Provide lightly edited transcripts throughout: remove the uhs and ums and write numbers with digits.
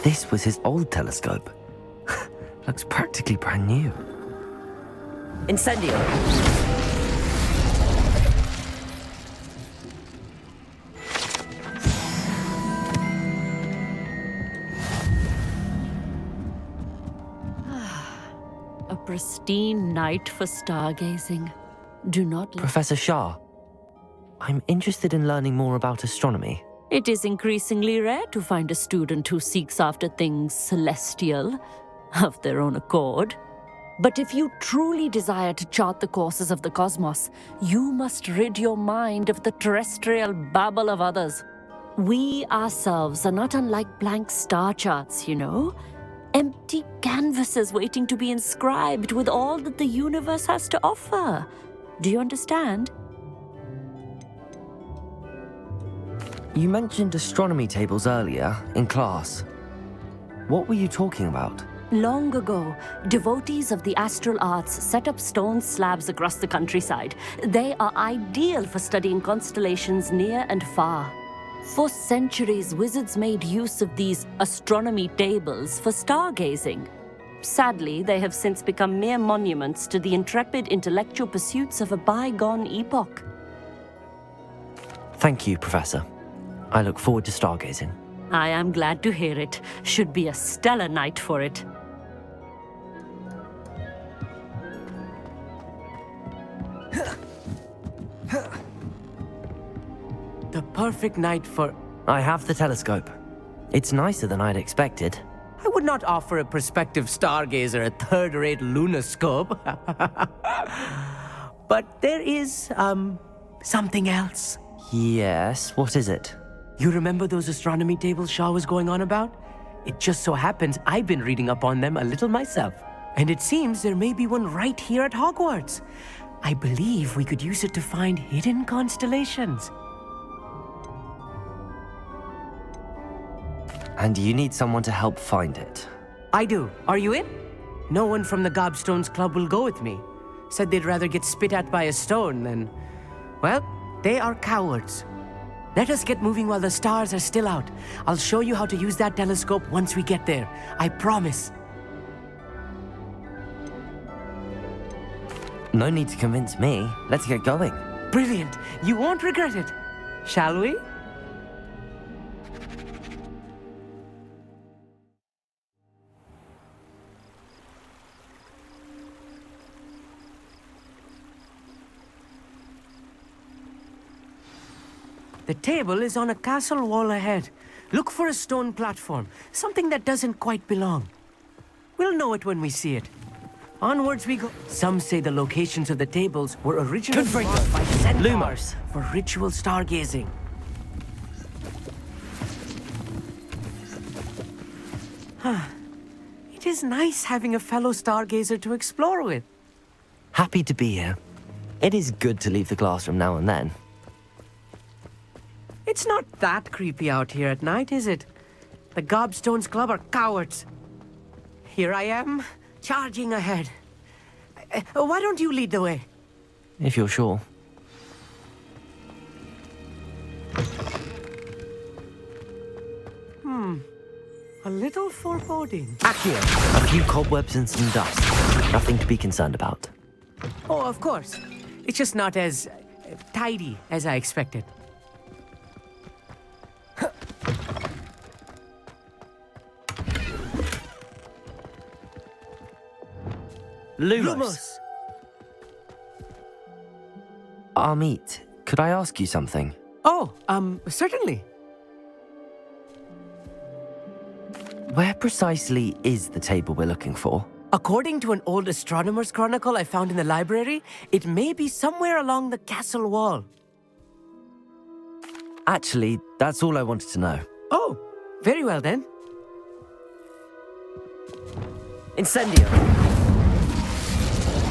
This was his old telescope. Looks practically brand new. Incendio! A pristine night for stargazing. Do not... Professor Shah, I'm interested in learning more about astronomy. It is increasingly rare to find a student who seeks after things celestial, of their own accord. But if you truly desire to chart the courses of the cosmos, you must rid your mind of the terrestrial babble of others. We ourselves are not unlike blank star charts, you know. Empty canvases waiting to be inscribed with all that the universe has to offer. Do you understand? You mentioned astronomy tables earlier, in class. What were you talking about? Long ago, devotees of the astral arts set up stone slabs across the countryside. They are ideal for studying constellations near and far. For centuries, wizards made use of these astronomy tables for stargazing. Sadly, they have since become mere monuments to the intrepid intellectual pursuits of a bygone epoch. Thank you, Professor. I look forward to stargazing. I am glad to hear it. Should be a stellar night for it. The perfect night for... I have the telescope. It's nicer than I'd expected. I would not offer a prospective stargazer a third-rate lunoscope. But there is, something else. Yes, what is it? You remember those astronomy tables Shaw was going on about? It just so happens I've been reading up on them a little myself. And it seems there may be one right here at Hogwarts. I believe we could use it to find hidden constellations. And you need someone to help find it. I do. Are you in? No one from the Gobstones Club will go with me. Said they'd rather get spit at by a stone than... Well, they are cowards. Let us get moving while the stars are still out. I'll show you how to use that telescope once we get there. I promise. No need to convince me. Let's get going. Brilliant. You won't regret it. Shall we? The table is on a castle wall ahead. Look for a stone platform, something that doesn't quite belong. We'll know it when we see it. Onwards we go. Some say the locations of the tables were originally marked by centaurs Lumos. for ritual stargazing. It is nice having a fellow stargazer to explore with. Happy to be here. It is good to leave the classroom now and then. It's not that creepy out here at night, is it? The Gobstones Club are cowards. Here I am, charging ahead. Why don't you lead the way? If you're sure. A little foreboding. Accio. A few cobwebs and some dust. Nothing to be concerned about. Oh, of course. It's just not as tidy as I expected. Lumos. Amit, could I ask you something? Oh, certainly. Where precisely is the table we're looking for? According to an old astronomer's chronicle I found in the library, it may be somewhere along the castle wall. Actually, that's all I wanted to know. Oh, very well then. Incendio!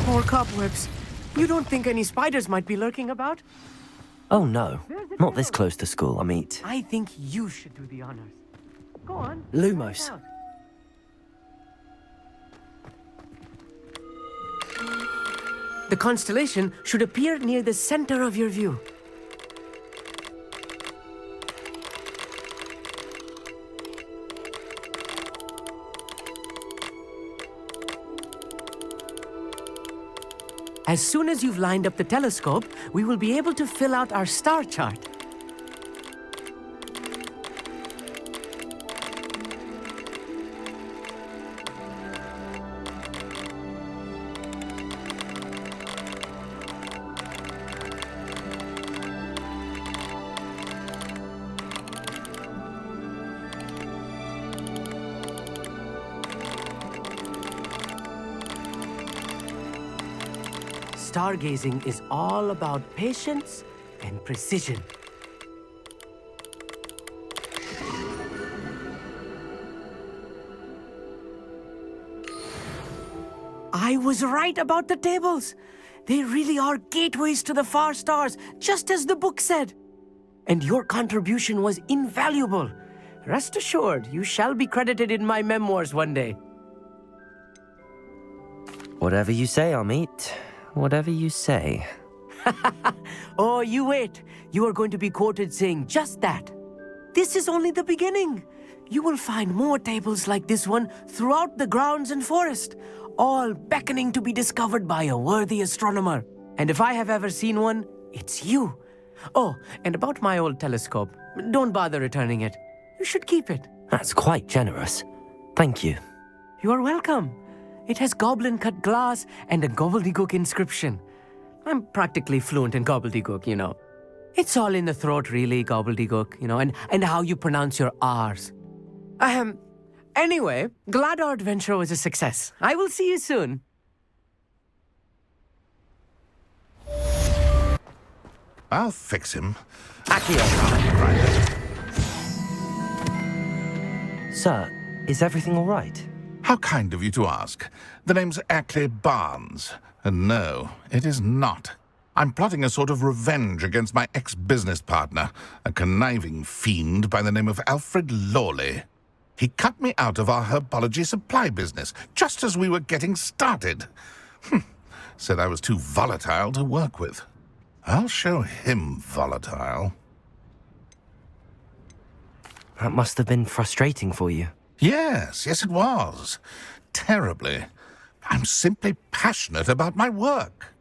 More cobwebs. You don't think any spiders might be lurking about? Oh no, not this close to school, Amit. I think you should do the honors. Go on. Lumos. Find out. The constellation should appear near the center of your view. As soon as you've lined up the telescope, we will be able to fill out our star chart. Stargazing is all about patience and precision. I was right about the tables. They really are gateways to the far stars, just as the book said. And your contribution was invaluable. Rest assured, you shall be credited in my memoirs one day. Whatever you say, Amit. Whatever you say. Oh, you wait. You are going to be quoted saying just that. This is only the beginning. You will find more tables like this one throughout the grounds and forest, all beckoning to be discovered by a worthy astronomer. And if I have ever seen one, it's you. Oh, and about my old telescope, don't bother returning it. You should keep it. That's quite generous. Thank you. You are welcome. It has goblin-cut glass and a gobbledygook inscription. I'm practically fluent in gobbledygook, you know. It's all in the throat, really, gobbledygook, you know, and how you pronounce your R's. Anyway, glad our adventure was a success. I will see you soon. I'll fix him. Sir, is everything all right? How kind of you to ask. The name's Ackley Barnes. And no, it is not. I'm plotting a sort of revenge against my ex-business partner, a conniving fiend by the name of Alfred Lawley. He cut me out of our herbology supply business, just as we were getting started. Said I was too volatile to work with. I'll show him volatile. That must have been frustrating for you. Yes, it was. Terribly. I'm simply passionate about my work.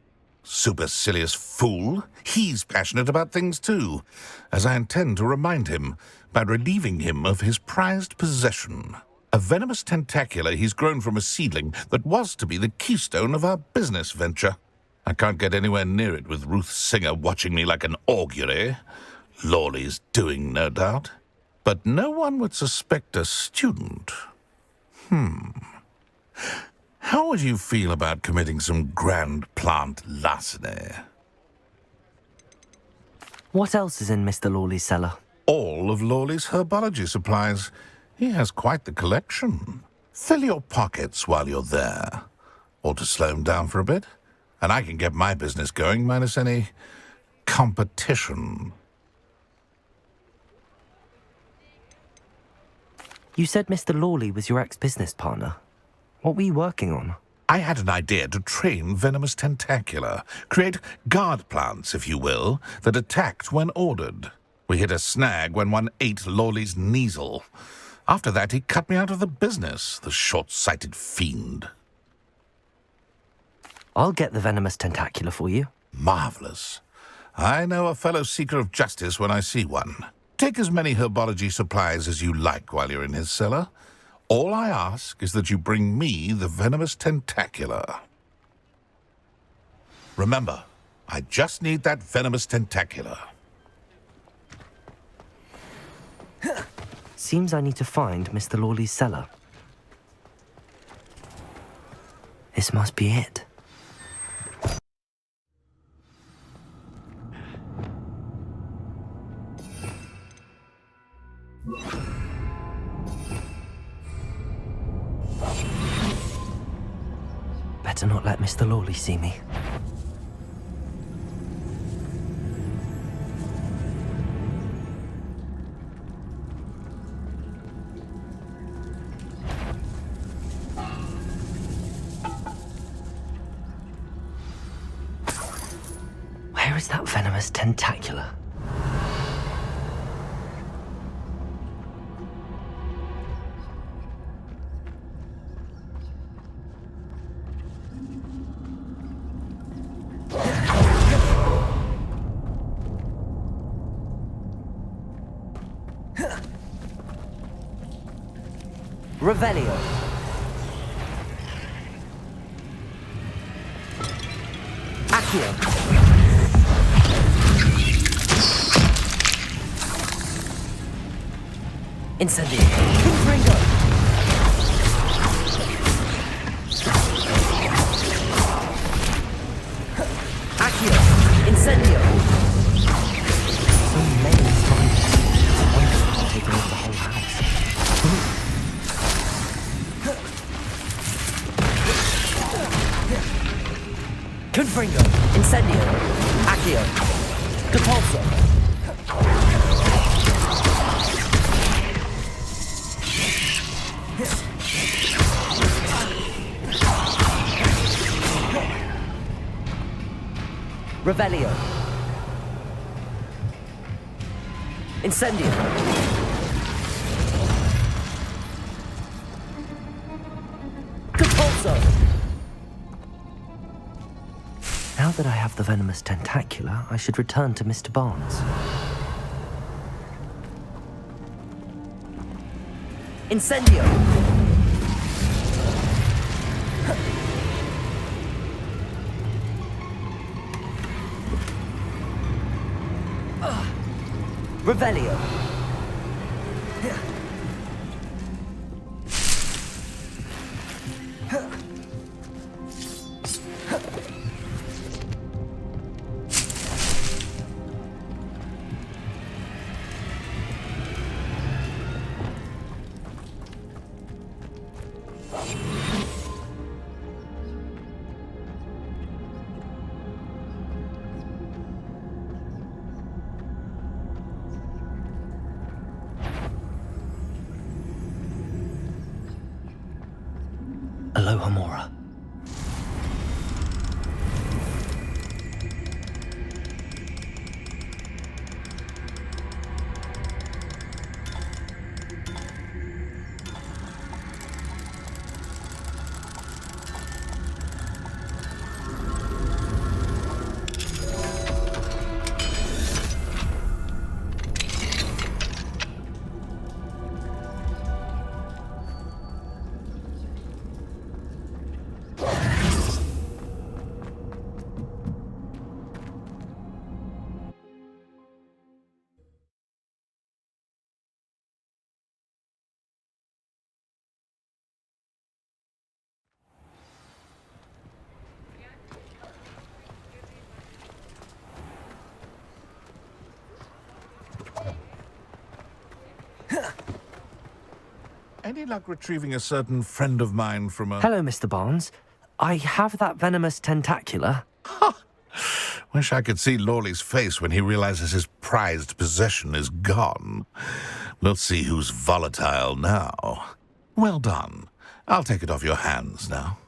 Supercilious fool. He's passionate about things too, as I intend to remind him by relieving him of his prized possession. A venomous tentacula he's grown from a seedling that was to be the keystone of our business venture. I can't get anywhere near it with Ruth Singer watching me like an augury. Lawley's doing, no doubt. But no one would suspect a student. How would you feel about committing some grand plant larceny? What else is in Mr. Lawley's cellar? All of Lawley's herbology supplies. He has quite the collection. Fill your pockets while you're there. Or to slow him down for a bit. And I can get my business going minus any competition. You said Mr. Lawley was your ex-business partner. What were you working on? I had an idea to train venomous tentacula, create guard plants, if you will, that attacked when ordered. We hit a snag when one ate Lawley's Kneasel. After that, he cut me out of the business, the short-sighted fiend. I'll get the venomous tentacula for you. Marvelous. I know a fellow seeker of justice when I see one. Take as many herbology supplies as you like while you're in his cellar. All I ask is that you bring me the venomous tentacula. Remember, I just need that venomous tentacula. Seems I need to find Mr. Lawley's cellar. This must be it. Better not let Mr. Lawley see me. Where is that venomous tentacula? Revelio. Accio. Incendio. Confringo. Accio. Incendio. So many strong taking over the whole house. Confringo. Incendio. Accio. Depulso. Revelio. Incendio. Depulso. Now that I have the venomous tentacula, I should return to Mr. Barnes. Incendio. Revelio. Alohomora. Any luck retrieving a certain friend of mine from a... Hello, Mr. Barnes. I have that venomous tentacula. Wish I could see Lawley's face when he realizes his prized possession is gone. We'll see who's volatile now. Well done. I'll take it off your hands now.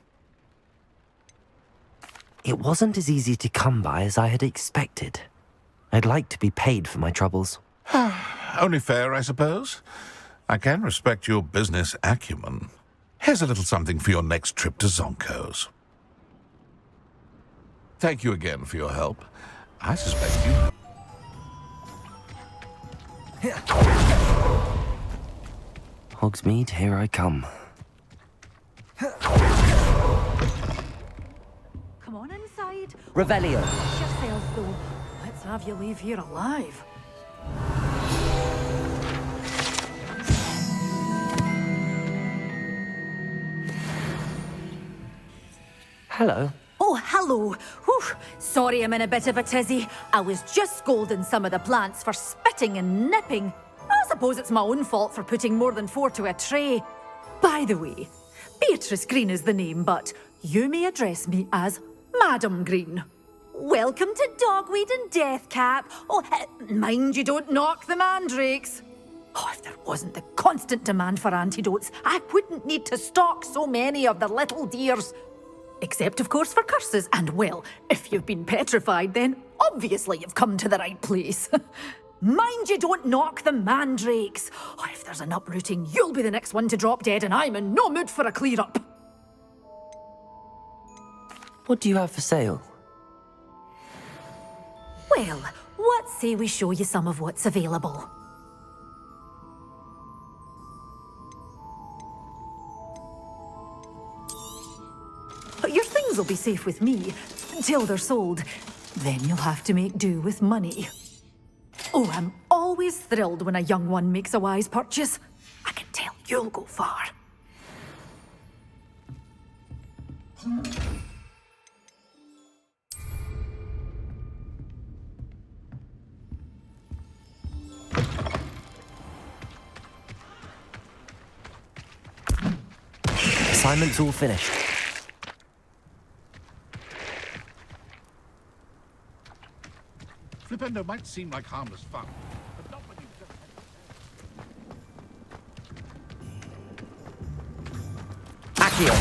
It wasn't as easy to come by as I had expected. I'd like to be paid for my troubles. Only fair, I suppose. I can respect your business acumen. Here's a little something for your next trip to Zonko's. Thank you again for your help. I suspect you... Hogsmeade, here I come. Come on inside. Revelio. Watch yourself, though. Let's have you leave here alive. Hello. Oh, hello. Whew. Sorry I'm in a bit of a tizzy. I was just scolding some of the plants for spitting and nipping. I suppose it's my own fault for putting more than 4 to a tray. By the way, Beatrice Green is the name, but you may address me as Madam Green. Welcome to Dogweed and Deathcap. Oh, mind you don't knock the mandrakes. Oh, if there wasn't the constant demand for antidotes, I wouldn't need to stock so many of the little dears. Except, of course, for curses. And, well, if you've been petrified, then obviously you've come to the right place. Mind you don't knock the mandrakes. Oh, if there's an uprooting, you'll be the next one to drop dead, and I'm in no mood for a clear-up. What do you have for sale? Well, what say we show you some of what's available? will be safe with me, till they're sold. Then you'll have to make do with money. Oh, I'm always thrilled when a young one makes a wise purchase. I can tell you'll go far. Assignment's all finished. Flipendo might seem like harmless fun, but not when you've just... Accio.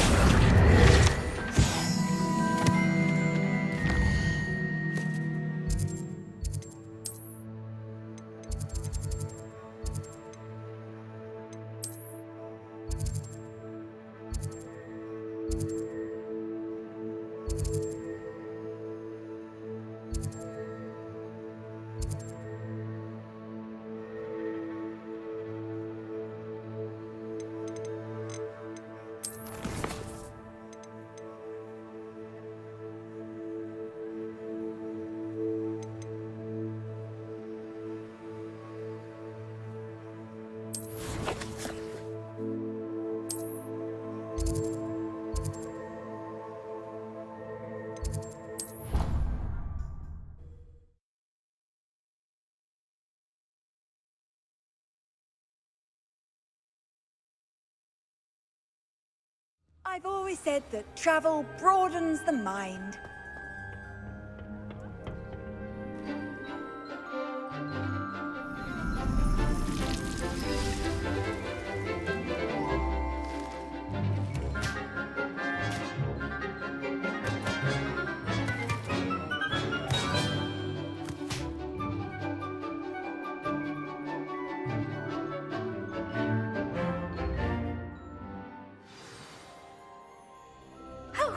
I've always said that travel broadens the mind.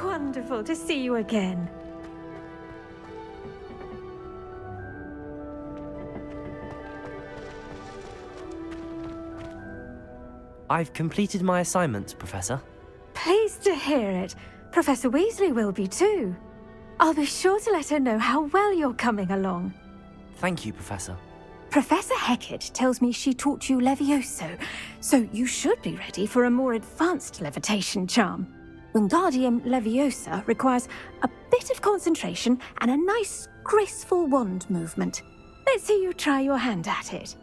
Wonderful to see you again. I've completed my assignments, Professor. Pleased to hear it. Professor Weasley will be too. I'll be sure to let her know how well you're coming along. Thank you, Professor. Professor Hecat tells me she taught you Levioso, so you should be ready for a more advanced levitation charm. Wingardium Leviosa requires a bit of concentration and a nice, graceful wand movement. Let's see you try your hand at it.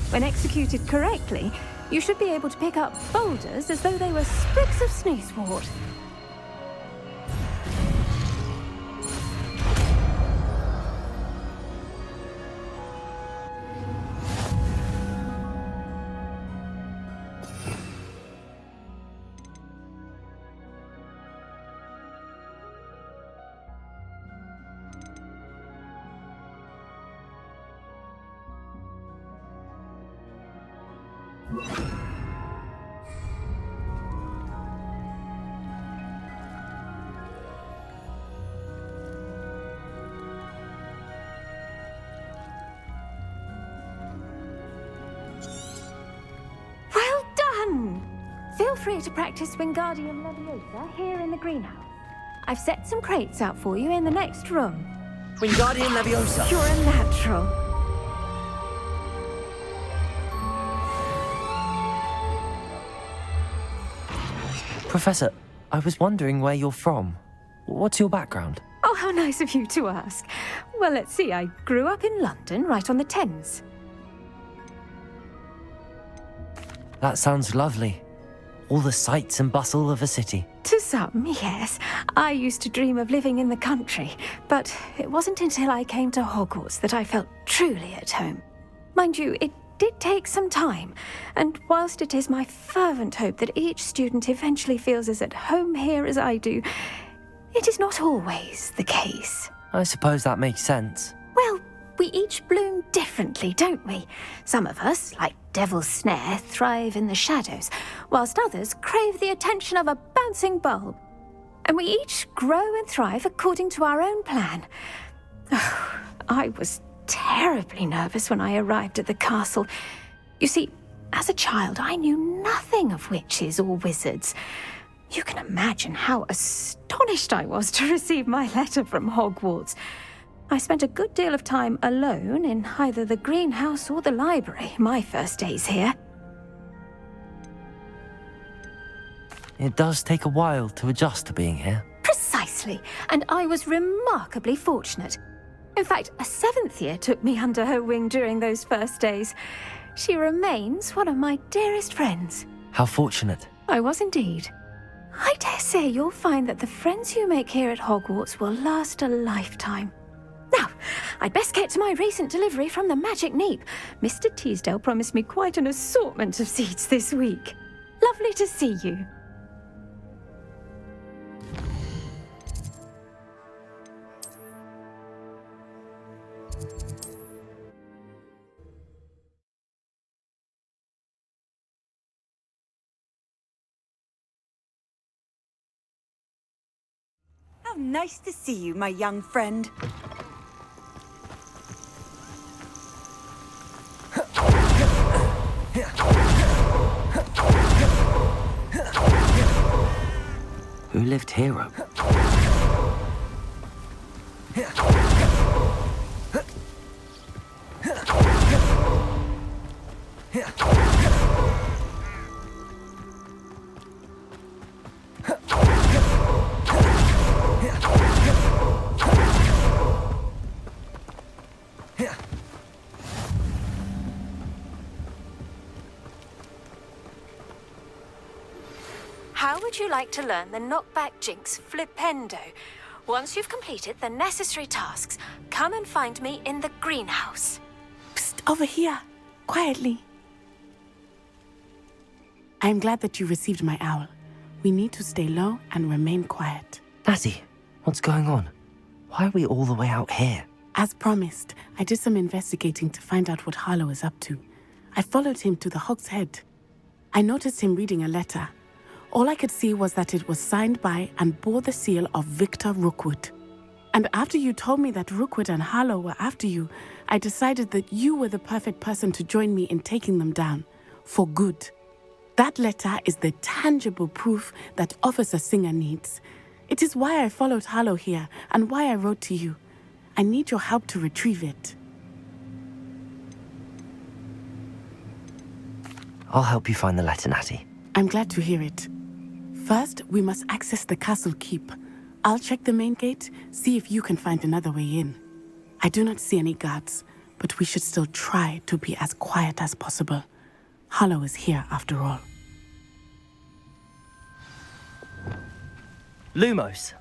When executed correctly, you should be able to pick up boulders as though they were sprigs of sneezewort. Well done! Feel free to practice Wingardium Leviosa here in the greenhouse. I've set some crates out for you in the next room. Wingardium Leviosa! You're a natural. Professor, I was wondering where you're from. What's your background? Oh, how nice of you to ask. Well, let's see. I grew up in London, right on the Thames. That sounds lovely. All the sights and bustle of a city. To some, yes. I used to dream of living in the country, but it wasn't until I came to Hogwarts that I felt truly at home. Mind you, it did take some time, and whilst it is my fervent hope that each student eventually feels as at home here as I do, it is not always the case. I suppose that makes sense. Well, we each bloom differently, don't we? Some of us, like Devil's Snare, thrive in the shadows, whilst others crave the attention of a bouncing bulb. And we each grow and thrive according to our own plan. Oh, I was terribly nervous when I arrived at the castle. You see, as a child, I knew nothing of witches or wizards. You can imagine how astonished I was to receive my letter from Hogwarts. I spent a good deal of time alone in either the greenhouse or the library my first days here. It does take a while to adjust to being here. Precisely, and I was remarkably fortunate. In fact, a 7th year took me under her wing during those first days. She remains one of my dearest friends. How fortunate. I was indeed. I dare say you'll find that the friends you make here at Hogwarts will last a lifetime. Now, I'd best get to my recent delivery from the Magic Neep. Mr. Teasdale promised me quite an assortment of seeds this week. Lovely to see you. How nice to see you, my young friend. Who lived here? How would you like to learn the knockback jinx flipendo? Once you've completed the necessary tasks, come and find me in the greenhouse. Psst, over here. Quietly. I'm glad that you received my owl. We need to stay low and remain quiet. Natty, what's going on? Why are we all the way out here? As promised, I did some investigating to find out what Harlow is up to. I followed him to the Hog's Head. I noticed him reading a letter. All I could see was that it was signed by and bore the seal of Victor Rookwood. And after you told me that Rookwood and Harlow were after you, I decided that you were the perfect person to join me in taking them down. For good. That letter is the tangible proof that Officer Singer needs. It is why I followed Harlow here and why I wrote to you. I need your help to retrieve it. I'll help you find the letter, Natty. I'm glad to hear it. First, we must access the castle keep. I'll check the main gate, see if you can find another way in. I do not see any guards, but we should still try to be as quiet as possible. Harlow is here after all. Lumos.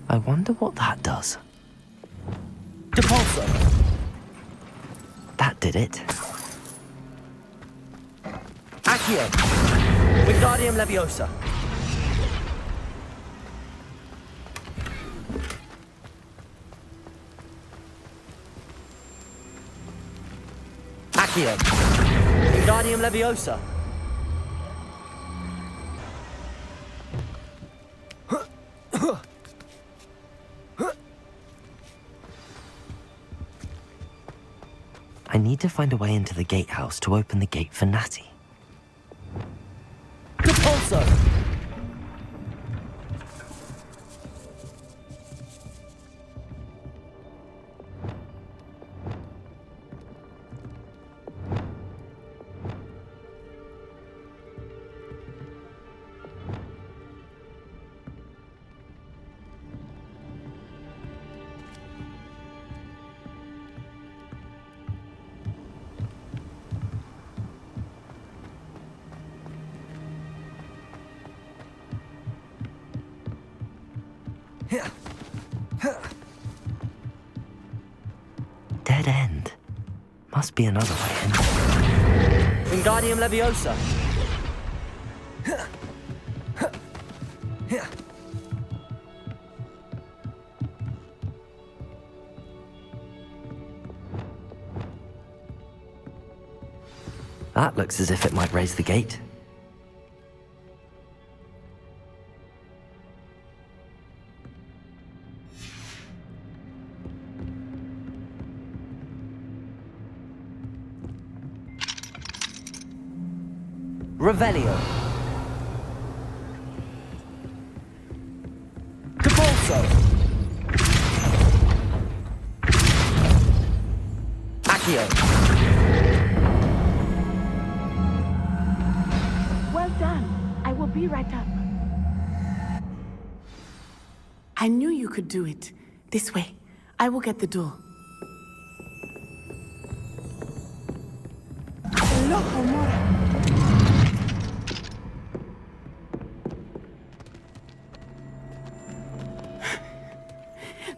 I wonder what that does. Depulso! That did it. Accio! Wingardium Leviosa! Accio! Wingardium Leviosa! I need to find a way into the gatehouse to open the gate for Natty. Depulso! Dead end. Must be another way in. Wingardium Leviosa. That looks as if it might raise the gate. Revelio. Cabalso. Accio. Well done. I will be right up. I knew you could do it. This way. I will get the door.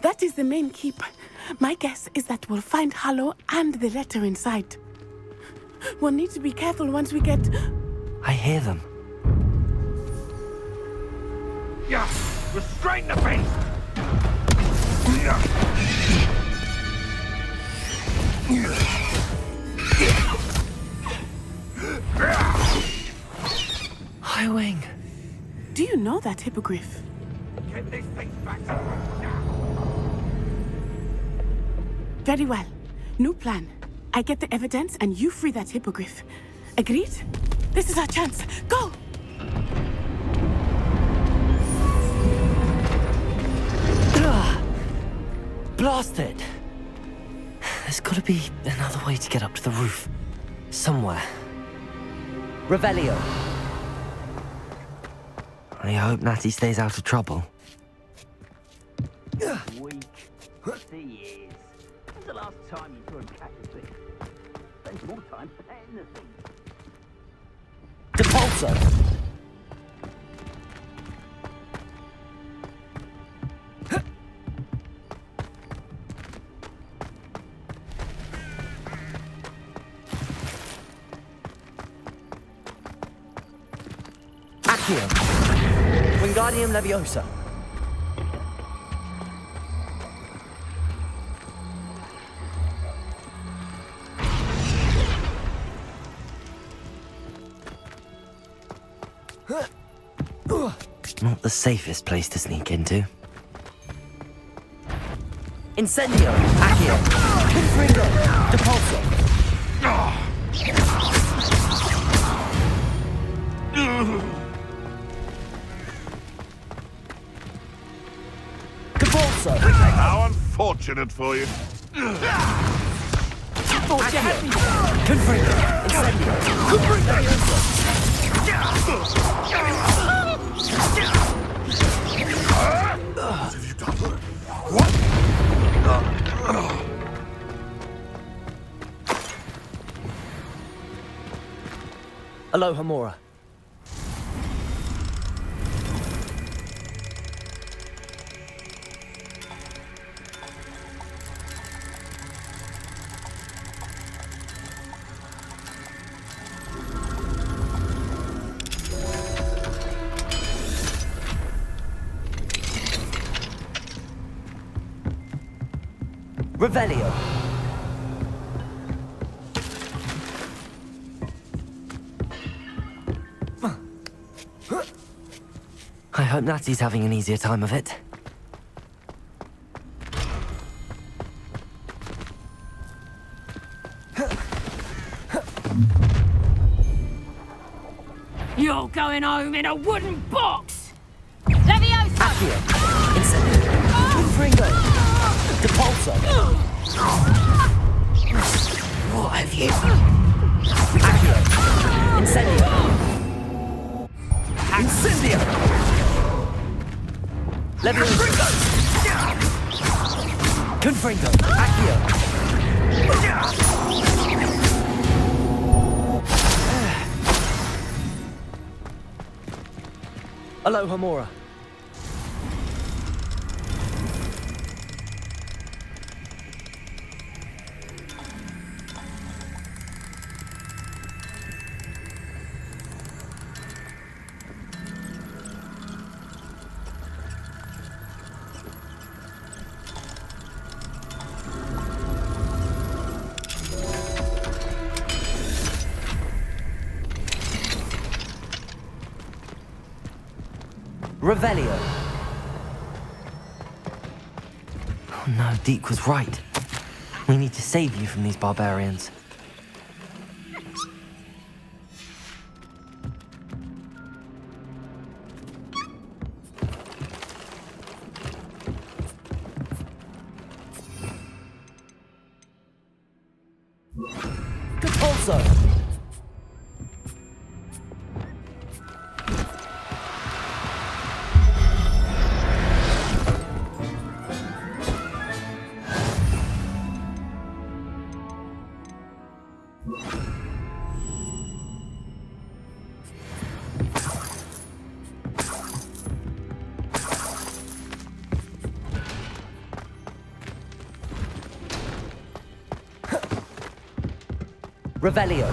That is the main keep. My guess is that we'll find Harlow and the letter inside. We'll need to be careful once we get... I hear them. Yeah, restrain the beast! Highwing. Do you know that hippogriff? Get this thing back to Very well. New plan. I get the evidence and you free that hippogriff. Agreed? This is our chance. Go! Blast it! There's gotta be another way to get up to the roof. Somewhere. Revelio. I hope Natty stays out of trouble. Weak. He is. When's the last time you saw him catch a fish? Spends more time petting the thing. Depulso! Accio! Wingardium Leviosa! Not the safest place to sneak into. Incendio! Accio! Confringo! Depulso! Depulso! How unfortunate for you. Accio! Confringo! Incendio! Leviosa! What have you done? What? Aloha Mora. Revelio. I hope Natty's having an easier time of it. You're going home in a wooden box! Leviosa! Accio. Incendio. Confringo. Depulso. What have you? Accio. Incendio. Incendio. Leviosa. Confringo. Accio. Aloha Mora. Revelio. Oh no, Deke was right. We need to save you from these barbarians. Also. Revelio.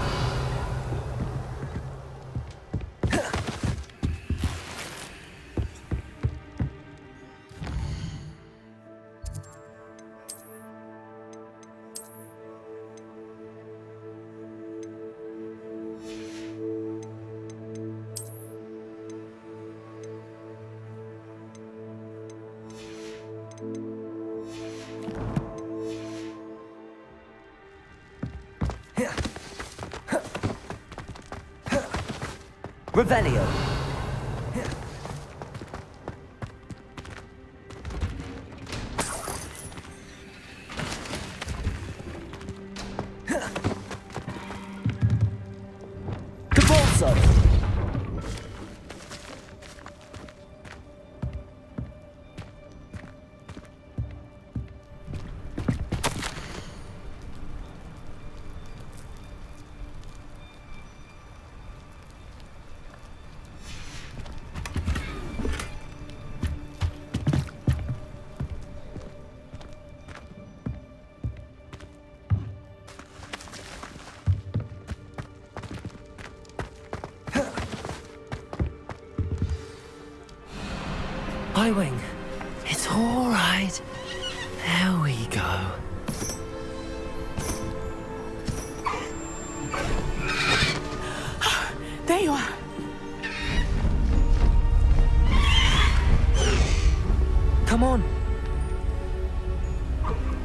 Revelio. Cabalso. Wing, it's all right. There we go. There you are. Come on.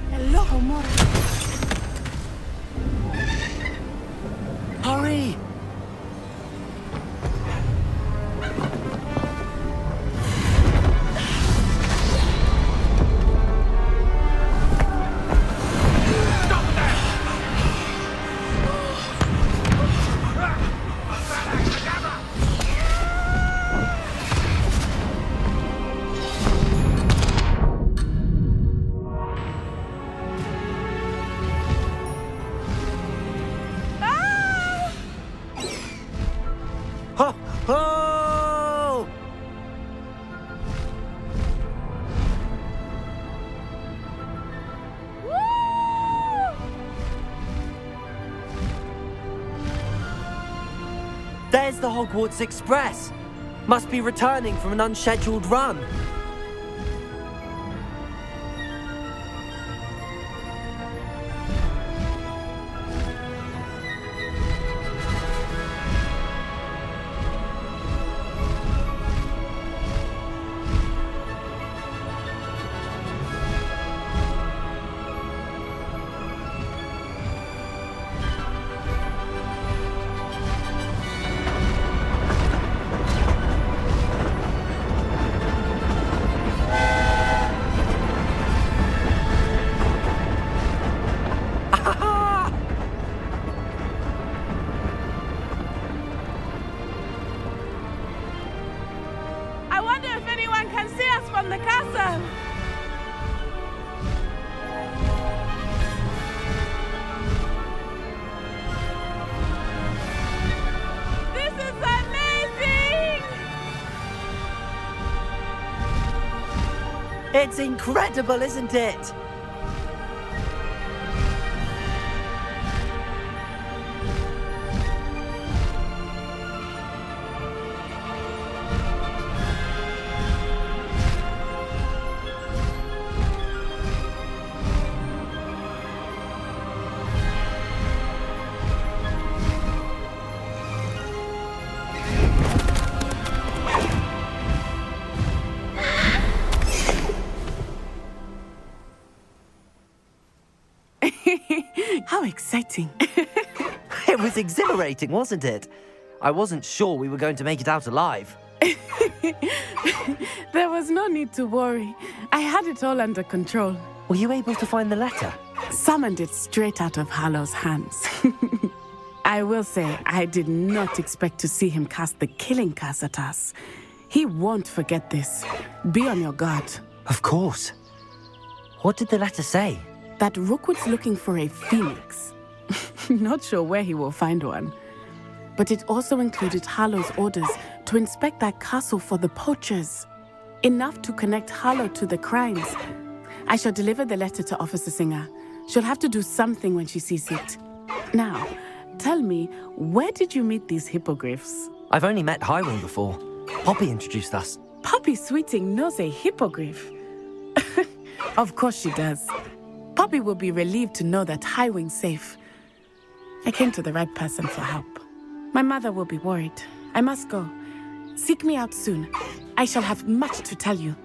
Hello, amor. Hurry. Oh! There's the Hogwarts Express. Must be returning from an unscheduled run. The castle! This is amazing! It's incredible, isn't it? How exciting. It was exhilarating, wasn't it? I wasn't sure we were going to make it out alive. There was no need to worry. I had it all under control. Were you able to find the letter? Summoned it straight out of Harlow's hands. I will say, I did not expect to see him cast the killing curse at us. He won't forget this. Be on your guard. Of course. What did the letter say? That Rookwood's looking for a phoenix. Not sure where he will find one. But it also included Harlow's orders to inspect that castle for the poachers. Enough to connect Harlow to the crimes. I shall deliver the letter to Officer Singer. She'll have to do something when she sees it. Now, tell me, where did you meet these hippogriffs? I've only met Highwing before. Poppy introduced us. Poppy Sweeting knows a hippogriff. Of course she does. Poppy will be relieved to know that Highwing's safe. I came to the right person for help. My mother will be worried. I must go. Seek me out soon. I shall have much to tell you.